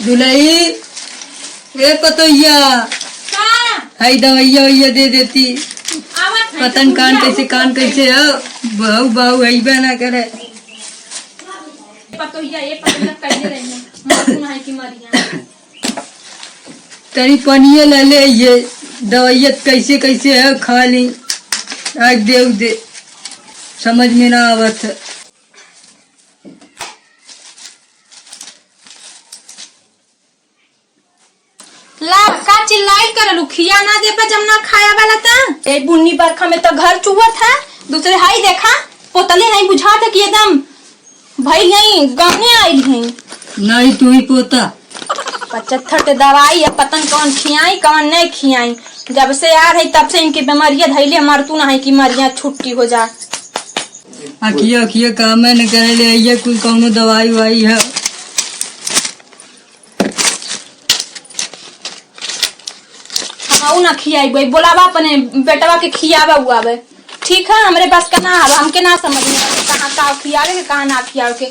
दुलई ए पतोइया high दवाइया दे देती। पतन कान कैसे हो बहु बहु अइबे ना करे। पतोइया ये पतन कैसे रहने मालूम है कि मरिया तरी पनिया ले ले ये दवाइया कैसे है खा ली। आज दे समझ में ना आवत है। ला का चिल्लाई कर लुखिया ना दे पे जमना खाया वाला ता ए बुन्नी बरखा में तो घर चुवर था। दूसरे हाई देखा पोतले नहीं बुझा था कि एकदम भाई नहीं गाने आई हैं। नहीं तू ही पोता 75 दवाई है पतन कौन खियाई कौन नहीं खियाई। जब से आ रही तब से इनकी बीमारियां धैले मरतू ना है कि मरिया छुट्टी हो जा। अखिया काम न करे ले ये कुल कौनो दवाई वाई है। ना खियाई बोलावा अपने बेटवा के खियावा हुआ बे ठीक है। हमरे पास का ना हमके ना समझ में कहाँ का खियावे के कहाँ ना खियावे के।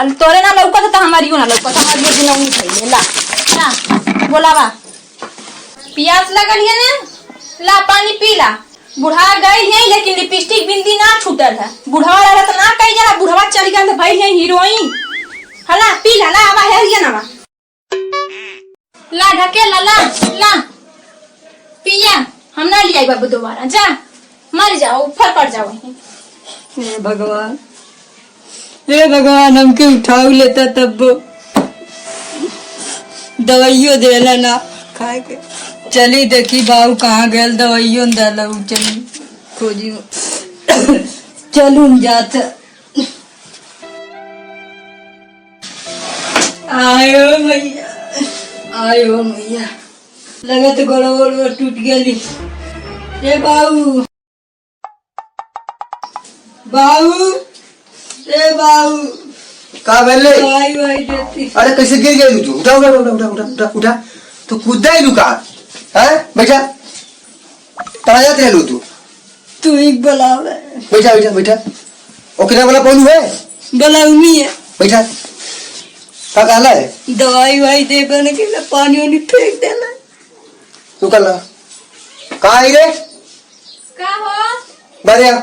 अल तोरे ना लौका तो हमारी ना लौका हमारी दिन नहीं खाई ला ना बोलावा प्यास लगल है ना ला पानी पी ला। बुढ़ा गई है लेकिन लिपस्टिक बिंदी ना छूटल है। बुढ़वा रहा तो ना कही जरा बुढ़वा चल गया भाई है हीरोइन हला पी ला ला आवा है ये ना ला ढके ला पिया हम ना लिया बाबू दोबारा जा मर जाओ ऊपर पड़ जाओ। हे भगवान हमके उठाऊ लेता तब दवाइयो देला ना खाए के। चली देखी बाबू कहाँ गए दवाइयो देला चली खोजी चलू जात आयो मैया लगे तो गोड़ टूट गई। ए बाबू का बेले वाई देती। अरे कैसे गिर गई तू? उठा तो कूदा ही रुका है बैठा कहाँ जाते है तू? तू ही बुलावे बैठा ओके ना बोला कौन है बुलाऊनी है बैठा का कहला है दवाई वाई दे बने के लिए पानी वानी फेंक देना। तू कल कहाँ आई रे का हो बढ़िया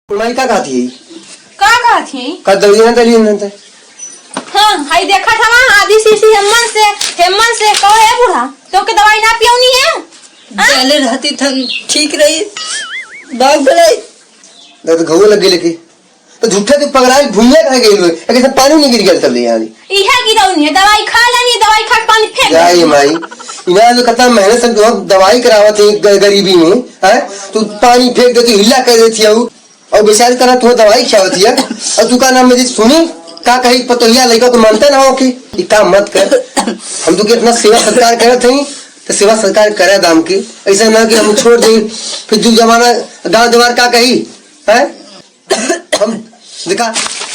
माई का खाती है का थी का दवाई ना ली हां हाई देखा था वहां आधी शीशी हेमन से कहो है बूढ़ा तो के दवाई ना पियोनी है चले रहती थन ठीक रही बाग बुलाई तो घाव लग गई लेके तो झूठा तो पगड़ाई भुइया खा गई लोग ऐसे पानी नहीं गिर गया तब ले यानी इहा गिरौनी है दवाई खा लेनी दवाई खा पानी फेंक जाए माई इना जो कितना मेहनत से दवाई करावत है गरीबी में है तू पानी फेंक देती हिला कर देती है और बेचारी तरह तू दवाई खियावती है और तू का नाम में सुनी का कही पतोहिया लड़का को मानते ना हो कि काम मत कर। हम तो इतना सेवा सत्कार करते हैं तो सेवा सत्कार करे दाम के ऐसा ना कि हम छोड़ दें फिर जो जमाना गाँव जवार का कही है। हम देखा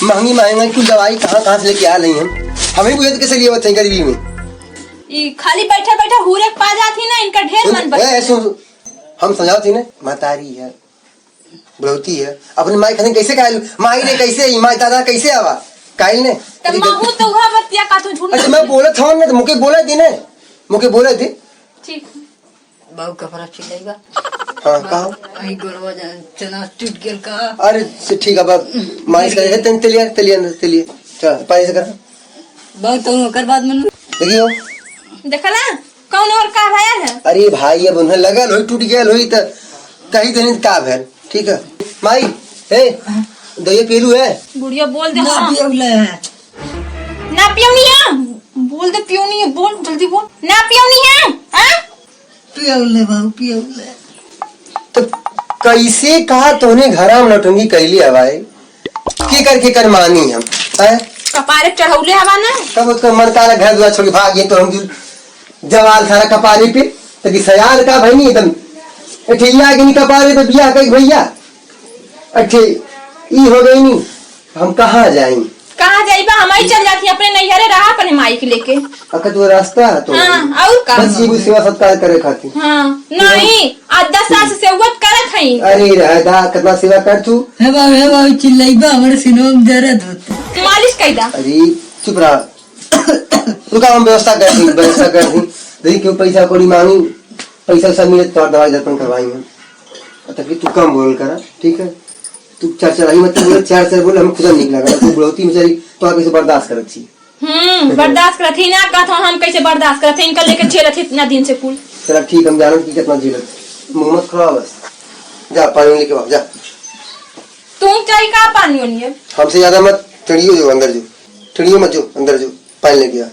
महंगी कुछ दवाई कहाँ से लेके आ रही हम हमें बुझे कैसे लिए बताए गरीबी में खाली बैठा हुरे पा जाती ना इनका ढेर मन ऐसे हम समझाती ना मातारी है बुलौती है अपने माई खाने कैसे कहलू माई ने कैसे माई दादा कैसे आवा काइल ने तब महू तो हुआ बतिया का तो झूठ। अच्छा मैं बोला था ना तो मुके बोला थी ना मुके बोला थी ठीक बाबू कपड़ा चिल्लाएगा। हां कहा आई गोरवा चना टूट गेल का। अरे ठीक है बाप माई से तन तलिए चल पाई से कर बाबू तो ओकर बाद मन देखियो देखला कौन और का भाया है। अरे भाई अब उन्हें लगा लोई टूट गया लोई तो कहीं दिन का भेल ठीक है माई ए दही पीलू है बुढ़िया बोल दे ना पियोले है ना पियोनी है बोल दे पियोनी है बोल जल्दी बोल ना पियोनी है हां पियोले बाबू पियोले तो कैसे कहा तूने घरा में नटंगी कैली हवाई के कर मानी हम हैं कपारे चढ़ौले हवा ना तब उसका मन काला घर दुआ छोड़ के भाग गए तो हम जवाल सारा कपारे पे तभी सयार का भाई नहीं एकदम अठिया के नहीं कपारे पे बिया कई भैया अच्छे ई हो गई नहीं हम कहाँ जाएं? कहाँ जाइबा? हम ही चल जाती अपने नैहरे रहा अपने माई के लेके। अगर तो रास्ता है तो हाँ, और का बस ये सेवा सत्कार करे खातिर। हाँ नहीं, आज 10 साल से सेवत करत हई। अरे रहदा कितना सेवा कर तू। हे बाबू चिल्लाइबा हमरे सिनों में दर्द होता। मालिश कइदा। अरे चुप रहा। रुका हम व्यवस्था कर दी। देखी क्यों पैसा कोड़ी मांगी, पैसा सब मिले तो दवाई दर्पण करवाई हम। तभी तू कम बोल कर, ठीक है? तू चार ही मत बोल, चार बोल, हम खुदा निकला कर। तू बुढ़ौती बेचारी तो कैसे बर्दाश्त करत छी? बर्दाश्त करत ही ना, कहत हम कैसे बर्दाश्त करत हई? इनका लेके झेलत इतना दिन से कुल। चल ठीक, हम जानत की कितना झेलत। मुंह मत खराब बस। जा पानी लेके आ जा। तुम चाय का पानी ओनिए? हमसे ज्यादा मत चढ़ियो, जो अंदर जो। चढ़ियो मत, जो अंदर जो, पानी लेके आ।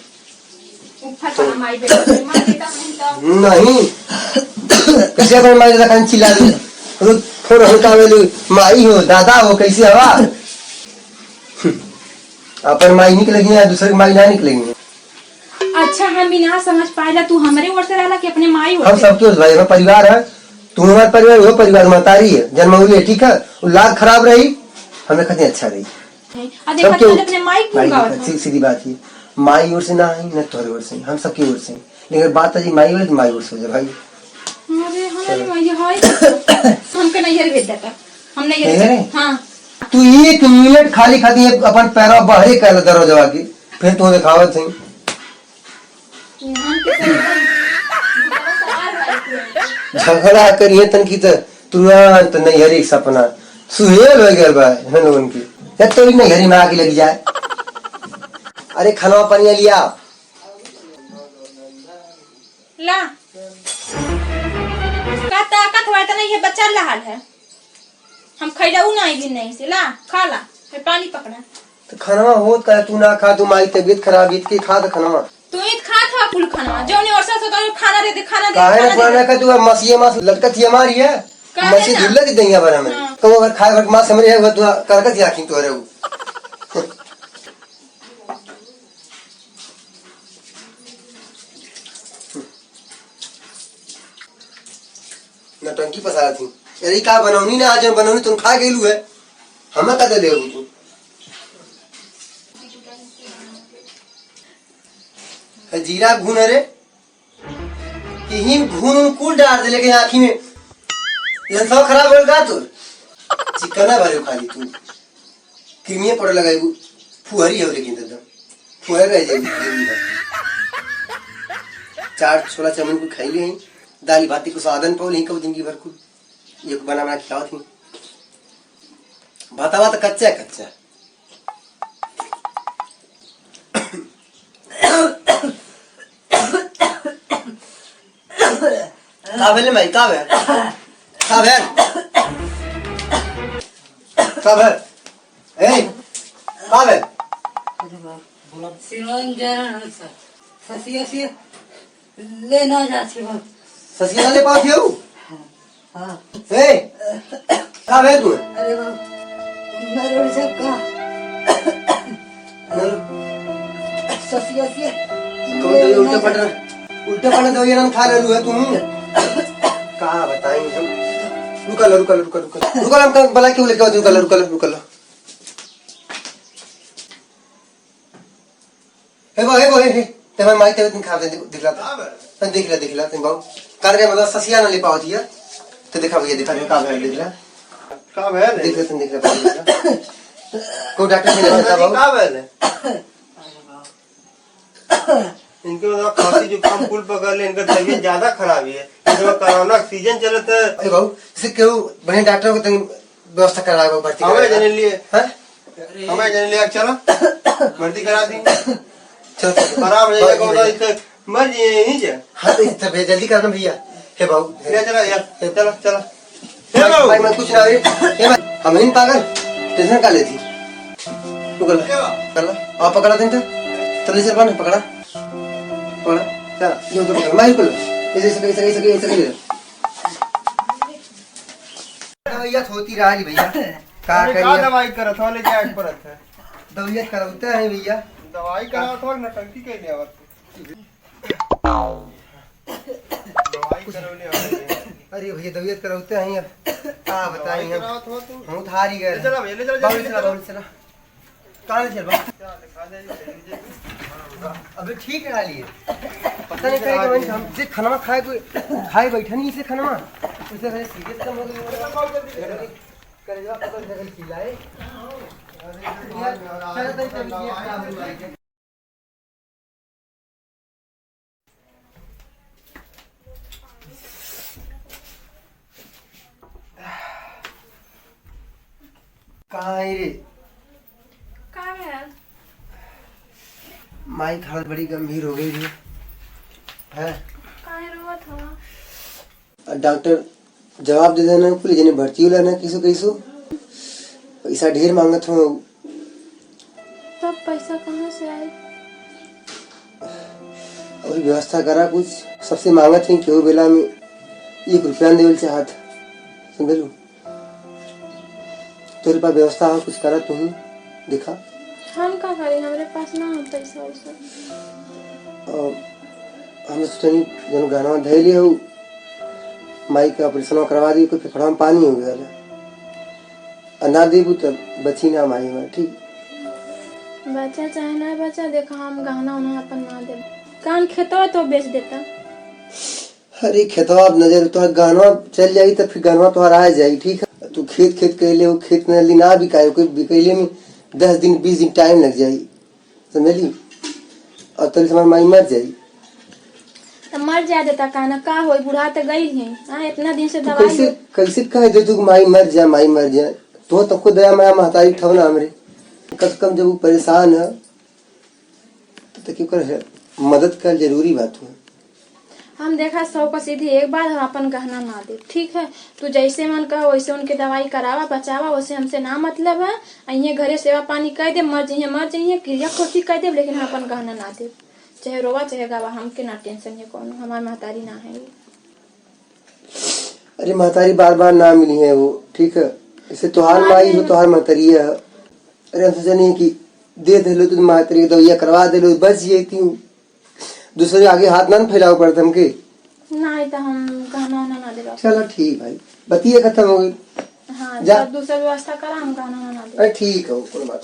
नहीं कैसे अपन माई दादा खान चिल्ला दे। थोड़ा हल्का वेलू माई हो दादा हो कैसे हवा। अपन माई निकलेगी या दूसरे माई ना निकलेगी? अच्छा हम बिना समझ पाएला तू हमरे ओर से रहला कि अपने माई हो? हम सबके उस भाई, परिवार है। तू हमारा परिवार, वो परिवार महतारी है, जन्महुई है, ठीक है? लाग खराब रही हमें कहते अच्छा रही। अपने माई क्यों गावत? सीधी बात है, माई ओर से ना है न तोहरे ओर से, हम सबकी ओर से। लेकिन बात है जी माई वाली, माई ओर से हो जाए भाई। अरे हमारी माई है हमके नहीं भेज देता। हम नहीं। हां तू 1 मिनट खाली खाती है अपन पैरा बाहरे कर दरवाजा के, फिर तू दिखावत है। झगड़ा करिए तन की तुरंत नहीं हरी सपना सुहेल हो गया भाई लोगन की। तो भी नहीं हरी में आगे लग जाए। अरे खाना पानी लिया ला का ताकत हुआ तो नहीं है, बच्चा लाल है। हम खैलाऊ नहीं भी नहीं से ला खा ला, फिर पानी पकड़ा। तो खाना होत का तू ना खा, तू माई तबीयत खराब इत के खा तो खाना तू इत खा था फुल खाना जो ने वर्षा से तो खाना रे दे खाना दे काहे ना खाना का तू मसीह मास लटकत ही हमारी है। मसीह दुल्ला की दैया बना में तो अगर खाए वक्त मास हमरे है तू करकत याकी तो रे नटंकी पसार थी। अरे का बनौनी ना आज बनौनी तुम खा गेलू है, हमें कदे दे तू। जीरा भून रे कि हिम भून कुल डाल दे, लेकिन आँखी में ये सब खराब हो गया। तो चिकना भरे खाली तू क्रीमिया पड़ लगाई फुहरी है, लेकिन एकदम फुहर रह जाएगी। चार छोला चमन को खाई ले, दाली भाती को साधन पाओ नहीं, कब जिंदगी भर को ये बना बना खिलाओ थी। भाता भात कच्चा कच्चा काबेल में काबेल काबेल काबेल ए काबेल सिनों जान ससिया लेना जाती हो। ससिया ले पाओ थियो। हां ए काबेल तू। अरे बाबू मेरे से का ससिया कौन तो उल्टा पड़ा दो ये नाम खा रहे हो तुम। कहाँ बताएं हम। रुका हम बला क्यों लेके आओ। रुका हे ते मैं माई ते खा दे दिखला तुम बाबू कर के मतलब ससिया ना ले पाओ दिया तो देखा भैया का भेल दिखला का भेल दिखला को डॉक्टर से लेता बाबू का भेल इनके मतलब खांसी जुकाम फूल पकड़ ले, इनका तबीयत ज्यादा खराब है। इसमें कोरोना सीजन चलता है। अरे बाबू से क्यों बड़े डॉक्टर को तुम व्यवस्था करा दो भर्ती हमें जाने लिए चलो भर्ती करा दी। चलो खराब हो जाएगा मतलब इससे मर जाइए नहीं जा। हाँ तो इतना जल्दी करना भैया। हे बाबू चला यार चलो हे बाबू भाई मैं कुछ ना रे हे भाई हम इन पागल टेंशन का लेती तू कर ला आप पकड़ा दें तो चल से पाने पकड़ा चल यो तो पकड़ मार को ऐसे ले भैया होती रही भैया का करिए दवाई करा था ले जाए पड़त है। दवाई कराते हैं भैया दवाई करा था नटंकी के लिए आवत दवाई करौले आवत। अरे भैया दवाई कराते हैं यार का बताएं हम करा था तू हम थारी गए चला भैया ले चला चला कहाँ चल बा अबे ठीक है लिए पता नहीं कहीं कहीं हम से खाना खाए बैठा नहीं से खाना उसे खाली सीरियस कम हो गई करे जा पता जगह खिलाए कहाँ है रे कहाँ है? माई की हालत बड़ी गंभीर हो गई है काहे रोवत हो? डॉक्टर जवाब दे देना पुलिस जने भर्ती होला ना किसो कैसो पैसा ढेर मांगत हो तब पैसा कहाँ से आए? और व्यवस्था करा कुछ सबसे मांगत है केहू बेला में 1 रुपया देवल चाहत समझलू तेरे पास व्यवस्था हो कुछ करा तू दिखा हम का करें हमारे पास ना हो पैसा वैसा। हमें सोचनी जन गाना धैले हो माई का ऑपरेशन करवा दी कोई फेफड़ा में पानी हो गया ना देबू तब बची ना माई में ठीक बच्चा चाहे ना बच्चा देखा हम गहना उन्हें अपन ना दे कान खेतवा तो बेच देता। अरे खेतवा नजर तो गानवा चल जाई तो फिर गानवा तो आ जाई ठीक है तू खेत कहले हो खेत में ना बिकाए कोई बिकैले में 10 दिन 20 दिन टाइम लग जाई समझली और तब हमारी माई मर जाई तो मर जा देता काना का होई बुढ़ा तो गई है हां इतना दिन से दवाई कैसे कह दे तू माई मर जा तो तुमको दया माया महतारी थव ना हमरे कम कम जब वो परेशान है तो क्यों कर मदद कर जरूरी बात है। हम देखा 100 का सीधी एक बार हम अपन गहना ना दे ठीक है तू जैसे मन कहो वैसे उनके दवाई करावा बचावा वैसे हमसे ना मतलब है अइए घरे सेवा पानी कह दे मर जाइए क्रिया खोटी कह दे लेकिन हम अपन गहना ना दे चाहे रोवा चाहे गावा हमके ना टेंशन है कौन हमारी महतारी ना है। अरे महतारी बार बार ना मिली है वो ठीक है इसे तुहार माई हो तुहार महतारी है अरे हम सोचा नहीं कि दे लो तुम महतारी दवाइया करवा दे लो बच जेती हूँ दूसरे आगे हाथ ना फैलाओ पड़ता हमके नहीं तो हम गहना ना दे चलो ठीक भाई बतिया खत्म हो गई हाँ जा दूसरा व्यवस्था करा हम गहना ना दे अरे ठीक है कोई बात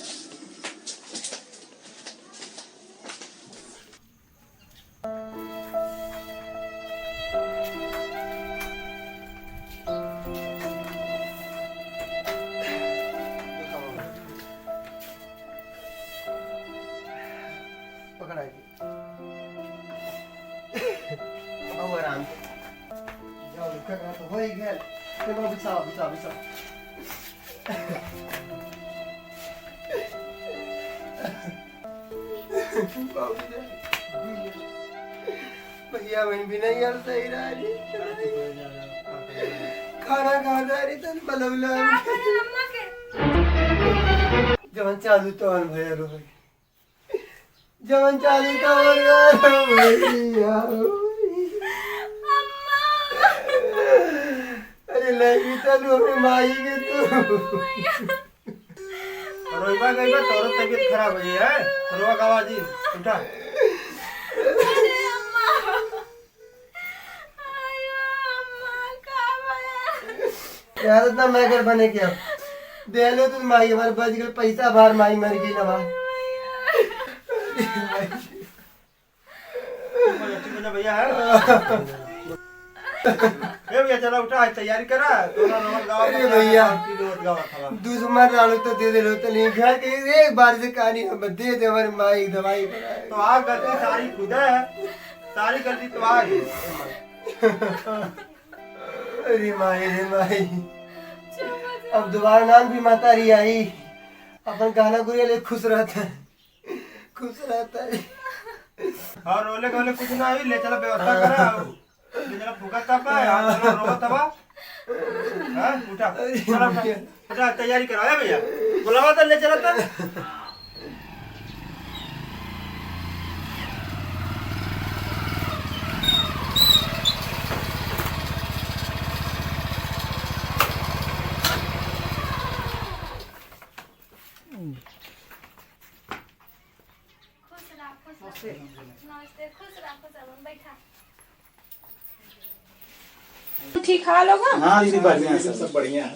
आराम जाओ लिखा तो हो ही गया चलो बिछाओ भैया मैं भी नहीं यार सही रहा खाना खा रही तो बलौला जवन चालू तो भैया रो जवन चालू तो भैया अरे लगी चलू अपने माई के तू रोईबा गईबा तोर तबीयत खराब हो गई है रोवा गवाजी उठा अरे अम्मा आयो अम्मा का बया यार इतना मैं घर बने क्या दे लो तुम माई हमारे बच गए पैसा बाहर माई मर गई ना भैया है भैया चलो उठा तैयारी करा अरे भैया दुश्मन डालो तो दे लो तो नहीं घर के एक बार से कहानी हम दे दे हमारी माई दवाई तो आ गलती सारी खुद है सारी गलती तो आ गई अरे माई अब दोबारा नाम भी माता रही आई अपन गाना गुरिया ले खुश रहता है और रोले गोले कुछ ना हुई ले चलो व्यवस्था करा ले चलो फुका तब है चलो रोवा तब हां उठा चलो उठा तैयारी करो है भैया बुलावा तो ले चलो तब ठीक है लोग हाँ दीदी बढ़िया है सब बढ़िया है।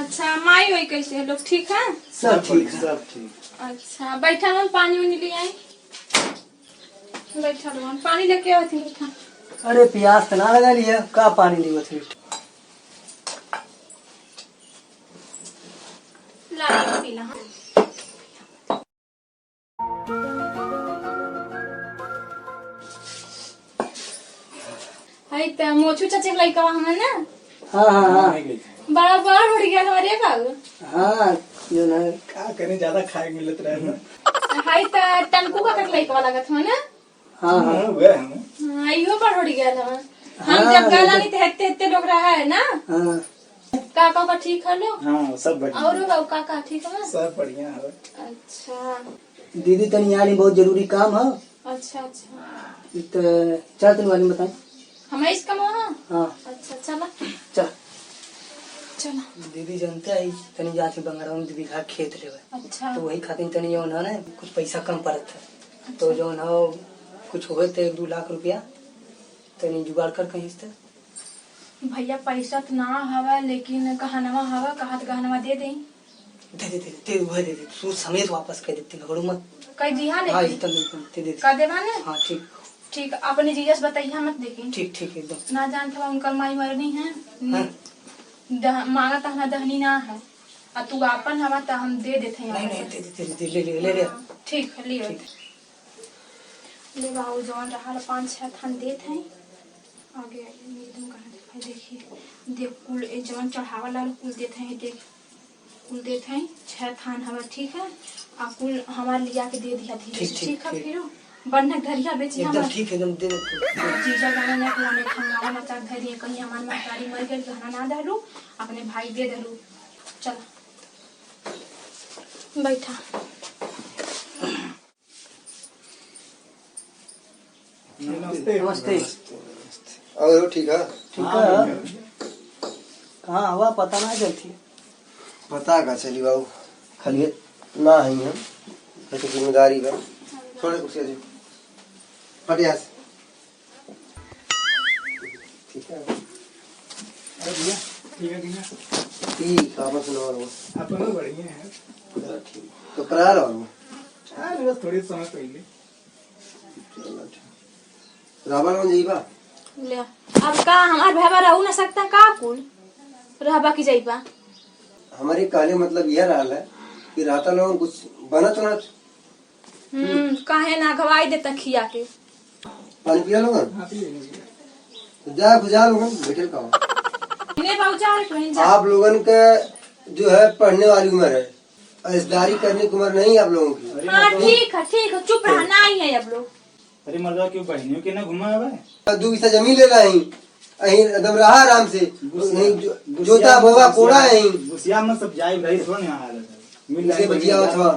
अच्छा माई वही कैसे है लोग ठीक है सब ठीक है। सब ठीक। अच्छा बैठा हम पानी उनी ले आई। बैठा रहो पानी लेके आओ थी बैठा। अरे प्यास तो ना लगा लिया का पानी ली थी। ला पीला। हाय पे मोचू चाचे के लइका हम ना। हाँ हाँ हाँ बड़ा बड़ा उड़ गया हमारे बाबू। हाँ जो ना का करे ज्यादा खाए मिलत रहे ना। हाय त टनकू का लइका लगत हो ना। हाँ हाँ वे हम हाँ इहो बड़ उड़ गया था। हम जब गाला नहीं थे हेते लोग रहा है ना। हाँ काका का ठीक है लो। हां सब बढ़िया। और बाबू काका ठीक है ना। सब बढ़िया है। अच्छा दीदी तनी यानी बहुत जरूरी काम है अच्छा अच्छा तो चल तनी वाली बताए। हमें इसका वहाँ। हाँ अच्छा चला चल चला। दीदी जानते है तनी जाके बंगारा में दीदी का खेत लेवे अच्छा तो वही खातिर तनी जो ना कुछ पैसा कम पड़त है तो जो ना कुछ हुए थे 2 लाख रुपया तनी जुगाड़ कर कहीं से। भैया पैसा तो ना हवा लेकिन कहनवा हवा कहा तो गहनवा दे दें। दे वह दे दे सूद समेत वापस कर देते घबरू मत। कह दिया हाँ लेकिन इतना दे दे कह देवा ना। हाँ ठीक ठीक अपने जीजा से बताइए मत देखें। ठीक ठीक एकदम ना जानते हुआ उनका माई मरनी है। हाँ। मांगा तो हमारा दहनी ना है और तू अपन हवा तो हम दे देते हैं। नहीं नहीं दे ले ठीक है ले ले बाबू जौन रहा 5-6 थान देते हैं आगे एकदम कहा दिखाई देखिए देख कुल जौन चढ़ावा लाल कुल देते हैं देख कुल देते हैं 6 थान हवा ठीक है और कुल हमारे लिया के दे दिया धीरे से ठीक है फिर बन्ना घरिया बेची हम एकदम ठीक एकदम दे दे जीजा गाना ना खिलाने खंगावा मचा धर दिए कहीं हमार महतारी मर गई गहना ना डालू अपने भाई दे दलू। चल बैठा नमस्ते और ठीक है। ठीक है कहाँ हुआ पता ना चलती। पता का चली बाबू खाली ना है हम तो जिम्मेदारी का थोड़े कुछ हटिया ठीक है। अरे भैया ठीक है ठीक आप सुनो और अपन तो बढ़िया है। ठीक तो करा लो हां बस थोड़ी समय पहले रावण में जाइबा ले अब का हमार भैया रहू ना सकता का कुल रहबा की जाइबा। हमारे काले मतलब यह रहा है कि राता लोग कुछ बनत ना काहे ना गवाई देता खिया के। पानी पिया लोगन हां पी लेंगे। जा बुझा लोगन बैठल का ने बाबूजा कहीं जा। आप लोगन का जो है पढ़ने वाली उम्र है ऐसदारी करने की उम्र नहीं आप लोगों की। हाँ ठीक है चुप रहना ही है अब लोग। अरे मर्दा क्यों बहनियों के ना घुमा है 2 बीसा जमीन ले रही अहीं एकदम रहा आराम से जोता बोगा कोड़ा है गुसिया में सब जाई रही थोड़ा नहीं आ रहा मिल से बचिया अथवा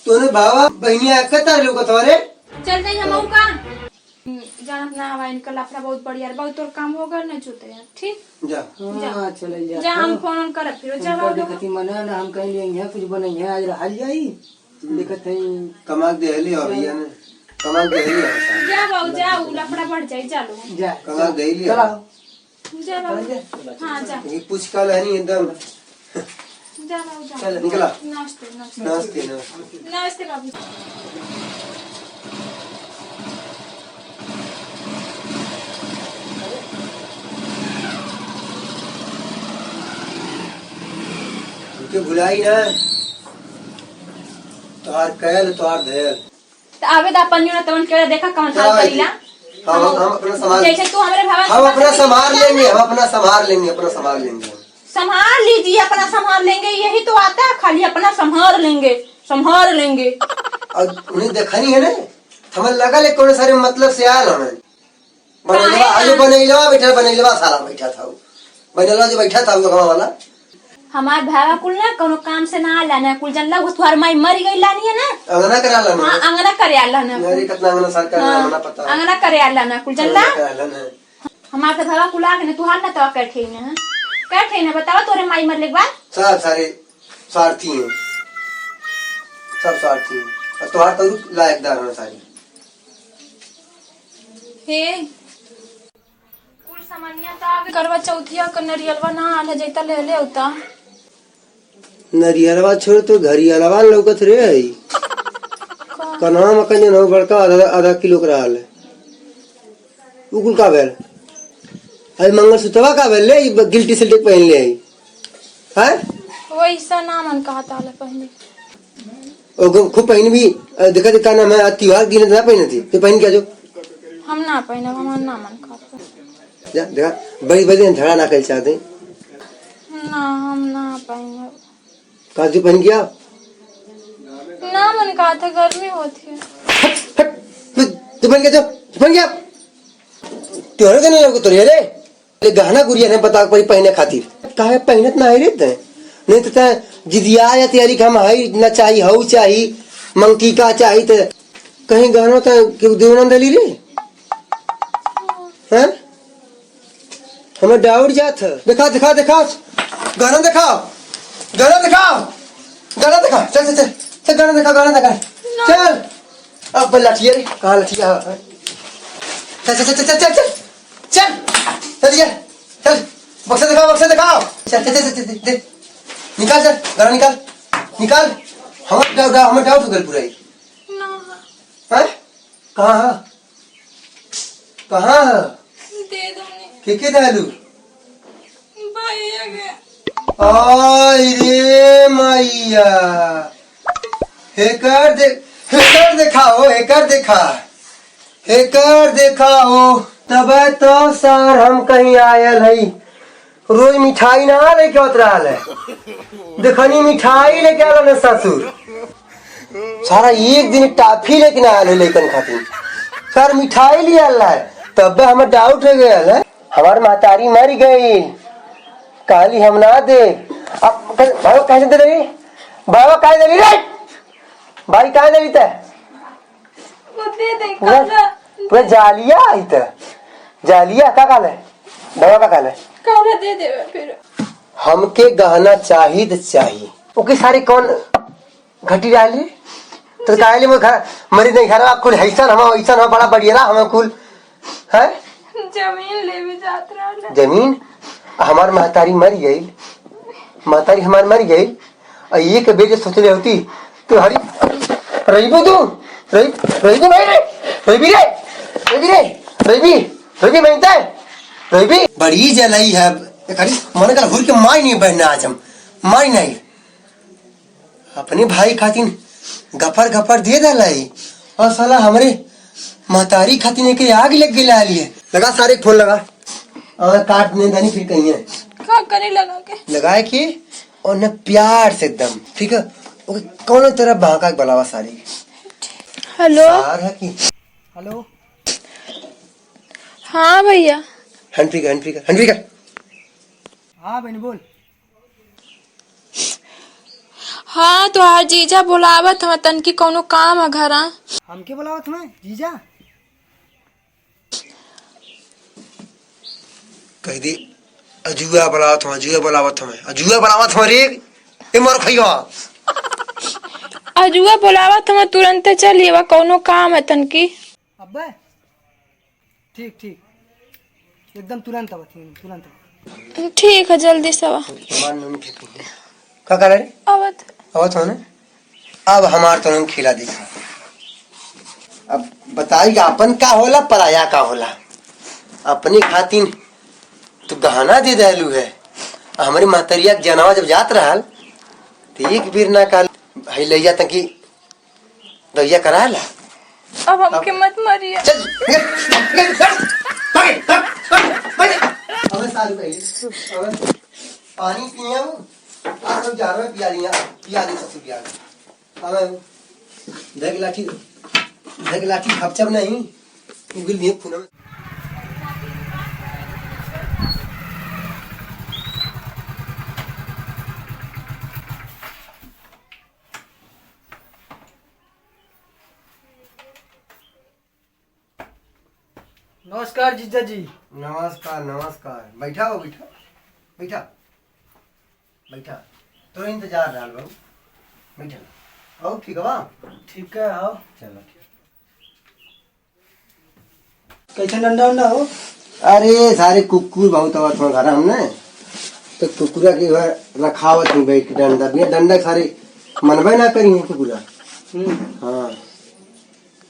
तोने भावा बहनिया कता लोग तोरे चल नहीं हम का जानत ना हवा इनका लफड़ा बहुत बढ़िया बहुत तोर काम होगा ना चुते यार ठीक जा हाँ चल जा हम फोन कर फिर जा देखती मना ना हम कहीं लेंगे कुछ बनाएंगे आज हाल जाई देखत है कमा दे ले और भैया ने कमा दे ले जा बाबू जा लफड़ा बढ़ जाए चलो जा कमा दे ले जा बाबू हाँ जा ये पूछ कल है नहीं एकदम जा बाबू जा चल निकला नमस्ते नमस्ते नमस्ते नमस्ते नमस्ते बाबू। के भुलाई ना तोहार कैल तोहार धैल तो आवे दा पन्नी ना तवन के देखा कौन हाल करीला। हम अपना संभाल जैसे तू हमारे भावा हम अपना संभाल लेंगे हम अपना संभाल लेंगे अपना संभाल लेंगे संभाल लीजिए अपना संभाल लेंगे यही तो आता है खाली अपना संभाल लेंगे। और उन्हें देखा नहीं है ना हमें लगा ले कौन सारे मतलब से आयल हमें बनैलवा आलू बनैलवा साला बैठा था बनैलवा जो बैठा था वो वाला हमार भावा कुल ना कोनो काम से ना आला ना कुल जनला तुहार माई मर गई लानी है ना अंगना करा ला हां अंगना करे आला ना मेरी कितना अंगना सरकार ना मना पता अंगना करे आला ना कुल जनला करा ना हमार के भावा कुल आके ना तुहार ना तो कैठे ना कैठे ना बताओ तोरे माई मरले के बाद सब सारे स्वार्थी हैं सब स्वार्थी हैं और तोहार तो लायकदार है सारी हे कुल सामान्य ता करवा चौथिया क नरियलवा ना आले जैता ले ले उता नरियरवा छोड़ तो घरियलवा लौकत रे है कन्हा मकन जन हो बड़का आधा किलो का रहल है उकुल का बेल अरे मंगलसूत्रवा का बेल ले गिल्टी सिल्टी पहन ले है वैसा ना मन कहा था पहले और खूब पहन भी देखा देखा ना मैं त्योहार दिन ना पहने थी तो पहन क्या जो हम ना पहने हमारा ना मन खाता जा देखा बड़ी बड़ी झड़ा ना कर चाहते ना हम ना पहने कहा तू पहन गया ना मन कहा था गर्मी होती है तू पहन गया तू पहन गया त्योहार का नहीं लगो तो रे गहना गुड़िया ने बता पड़ी पहने खातिर काहे पहनत ना है रे नहीं तो जिदिया या तैयारी हम हई ना चाहिए हऊ चाहिए मंगती का चाहिए तो कहीं गहना तो क्यों देवना दली रे हैं हमें डाउट जात है दिखा दिखा दिखा गहना दिखाओ गहना दिखाओ गहना दिखा चल चल चल चल गहना दिखा चल अब लठिया रे कहाँ लठिया चल चल चल चल चल चल चल चल चल बक्सा दिखाओ चल चल चल चल चल निकाल चल गहना निकाल निकाल हमें डाउट हो गया पूरा ही हैं कहाँ है कहाँ है दे दो के दालू भैया के आई रे मैया हेकर देखाओ तब तो सर हम कहीं आयल है रोज मिठाई ना लेके उतरा है देखनी मिठाई लेके आल ना ससुर सारा एक दिन टाफी लेके आयल है लेकिन खातिर सर मिठाई लिया है तब हमें डाउट हो गया है हमारी महतारी मर गई काली हम ना दे अब भाई कैसे दे रही बाबा काय दे रे भाई काय दे रही वो दे दे काला पूरा जालिया आई त जालिया का काल है बाबा का काल है काला दे दे फिर हमके गहना चाहिए तो चाहिए ओके सारे कौन घटी डाल रे तो काहे में घर मरी नहीं घर कुल हैसन हम ऐसा हम बड़ा बढ़िया हम कुल है जमीन ले भी जात रहा जमीन हमार महतारी मर गई महतारी हमार मर गई और एक बेटे सोचले होती तो हरी रहीबो तू रहीबो भाई रे रहीबी mainता रहीबी बड़ी जलाई है खड़ी मन का हुर के माई नहीं बैठना आज हम माई नहीं अपने भाई खातिर गफर दे दलाई और साला हमारे महतारी खातिर के आग लग गई लिए लगा सारे फोन लगा और काट नहीं दानी फिर कहीं है का करे लगाए कि और न प्यार से एकदम ठीक है कौन तरह भागा बलावा सारी हेलो सार है कि हेलो हाँ भैया हैंड फ्री कर हाँ बहन बोल हाँ तो आज जीजा बुलावत हम तनकी कोनो काम है घर हमके बुलावत हमें जीजा कह दी अजुआ बुलावत हमें रे ए मोर खइयो अजुआ बुलावत हम तुरंत चलिए कोनो काम है तनकी अब्बे ठीक एकदम तुरंत ठीक है जल्दी से का कर रे आवत हो ना अब हमार तो हम खिला दी अब बताई अपन का होला पराया का होला अपनी खातिर तो गहना दे दहलू है हमारी महतरिया जनवा जब जात रहा तो एक बीर ना काल है ले जाता कि दरिया करा ला अब हमके मत मारिए चल सालू पहले पानी पिया आज हम जा रहे पिया दी ससुर पिया अब धग लाठी खपचब नहीं उगिल नहीं खून में नमस्कार जीजा जी नमस्कार बैठा तो इंतजार डाल बाबू बैठा आओ ठीक है ठीक है आओ चलो कैसे डंडा हो अरे सारे कुकुर बहुत आवा तुम्हारे घर हमने तो कुकुरा के घर रखावत में बैठ के डंडा बिना डंडा सारे मनबे ना करी है कुकुरा। हाँ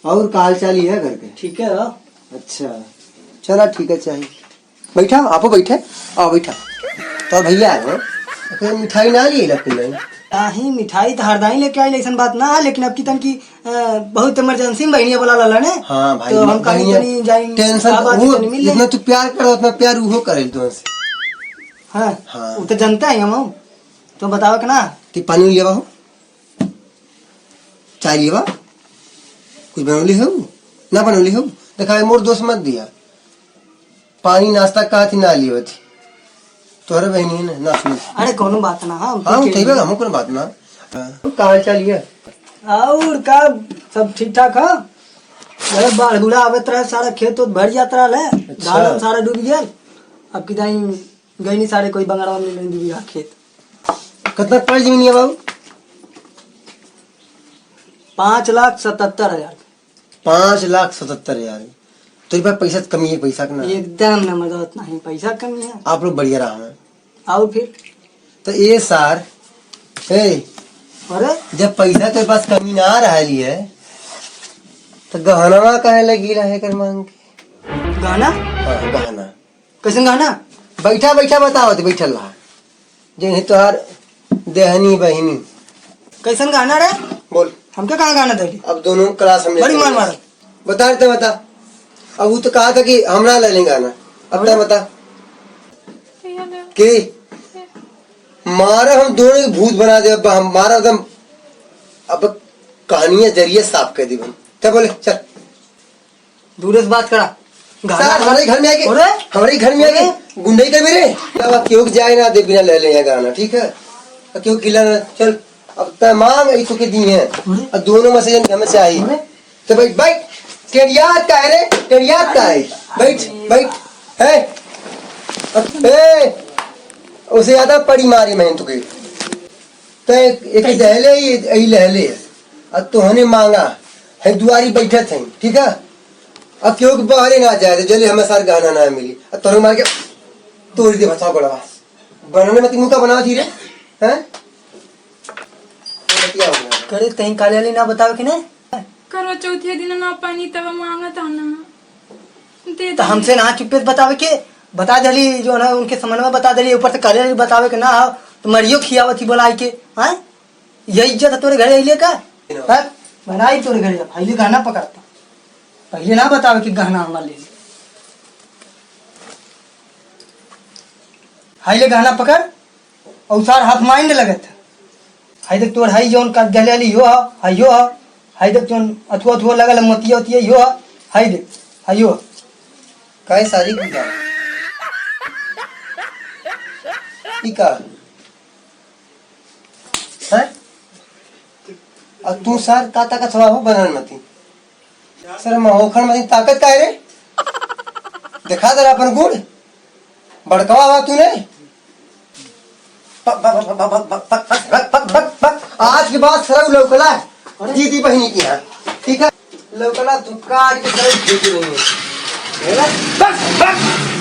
और का हाल चाल है घर के? ठीक है हाँ। अच्छा चला ठीक है चाहिए। बैठा आपो बैठे आओ बैठा। तो भैया है फिर मिठाई ना लिए लगती नहीं ही मिठाई तो हरदाई लेके आई ऐसा बात ना है, लेकिन अब की तन की बहुत इमरजेंसी में बहनिया बोला ला ने। हाँ भाई तो हम कहीं तनी जाएंगे टेंशन वो जितना तू प्यार कर उतना प्यार वो करे तुमसे। हाँ हाँ। वो तो जानते हैं हम। तो बताओ कि ना ती पानी लिया हो चाय लिया कुछ बनौली हो ना बनौली हो देखा मोर दोस्त मत दिया पानी नाश्ता कहा थी ना लियो थी तोहरे बहनी है ना सुन। अरे कोनो बात ना। हाँ हाँ ठीक है हमको बात ना कहा चलिए और का सब ठीक ठाक है। अरे बाढ़ बूढ़ा आवत रहे सारा खेत तो भर जाता रहा है। धान सारा डूब गया। अब की दाई गई नहीं सारे कोई बंगाड़ा में नहीं डूबी खेत। कितना पड़ जमीन है बाबू? 5,77,000। 5,77,000 तेरे पास पैसा कमी है पैसा का ना एकदम न मदद नहीं पैसा कमी है। आप लोग बढ़िया रहा है और फिर तो ये सार अरे जब पैसा तेरे पास कमी ना रहा है तो गहना कहे लगी रहे कर मांग के गाना हाँ, गहना कैसे गाना बैठा बैठा बताओ तो बैठल रहा जे तोहार देहनी बहनी कैसन गाना रे बोल हमके कहाँ गाना दे अब दोनों क्लास हमने बड़ी मार मार बता रहे थे बता। अब वो तो कहा था कि हमरा ले लेंगे गाना अब तक बता कि मारा हम दोनों के भूत बना दे। अब हमारा एकदम अब कहानियां जरिए साफ कर दी हम क्या बोले चल दूर से बात करा हमारे घर में आके हमारे घर में आके गुंडई कर मेरे अब क्यों जाए ना दे बिना ले ले गाना ठीक है क्यों खिला चल अब तय मांग आई तो के दी है और दोनों में से हमें से आई तो बैठ बैठ टेरियात का है रे टेरियात का है बैठ बैठ है उसे ज्यादा पड़ी मारी मैं तुके तो एक दहले ही लहले अब तो हने मांगा है दुआरी बैठे थे ठीक है अब क्यों बाहर ना जाए जल्दी हमें सार गहना ना मिली अब तोड़ मार के तोड़ दे बचाओ बड़ा बनाने में मुँह का बना थी रे हैं करे तहीं काले वाली ना बताओ कि नहीं करवा चौथे दिन ना पानी तब मांगा था ना दे तो हमसे ना चुप्पे बतावे के बता दली जो ना उनके समझ में बता दली ऊपर से काले वाली बतावे के ना तो मरियो खियावत थी बोलाई के हैं ये इज्जत है तोरे घरे अइले का हैं बनाई तोरे घरे पहले गाना पकड़ता पहले ना बतावे कि गहना हमारे ले हाइले गाना पकड़ और सार हाथ माइंड लगत हाई देख तोर हाई जोन का गले वाली यो हाई देख जोन अथुआ अथुआ लगल मोतिया ओतिया यो हाई देख हाइयो काय सारी पूजा इका हैं अब तू सर काता का स्वभाव बनन मती सर महोखन में ताकत का है रे दिखा दे अपन गुड़ बड़कवा हुआ तूने आज के बाद सरग लौकला जीती बहनी की है ठीक है लौकला तू काट के सरग जीती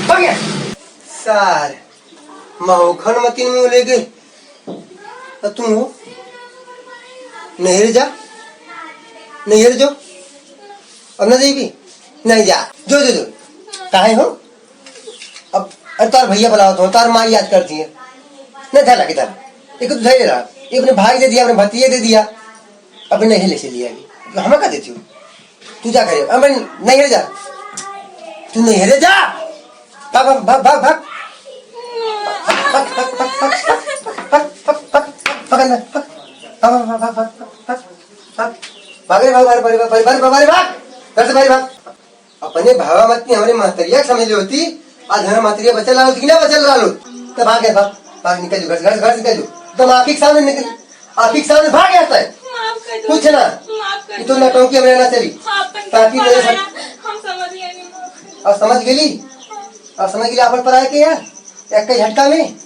नहीं है सर महोखन मतीन में ले गए तो तुम हो नहर जा नहर जो अब ना जाएगी नहीं जा जो जो जो काहे हो अब अरे तार भैया बुलाओ तो तार माँ याद करती है नहीं था लगे तार एक तो धैर्य रहा एक अपने भाई दे दिया अपने भतीजे दे दिया अपने नहीं ले से लिया हमें क्या देती हूँ तू जा करे अब नहीं जा तू नहीं जा भाग भाग भाग भाग अपने भावा मत हमारे महतरिया समझ ली होती आज हमारे महतरिया बचल रहा कि ना बचल रहा तो भाग गए भाग भाग निकल घर घर घर निकल तुम आप ही सामने निकल आप ही सामने भाग जाता है कुछ ना तो मैं कहूँ कि हमें ना चली ताकि मेरे अब समझ गेली अब समझ गेली अपन पर आए के यार एक का झटका में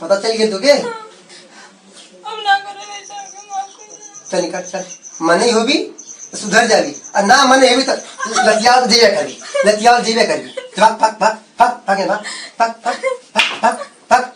पता चल गया तुझे चल निकल चल मन ही होगी सुधर जागी और ना मन हेबी तो लतियाल जेबे करी लतियाल जेबे करी भाग भाग भाग भाग भाग भाग भाग भाग भाग भाग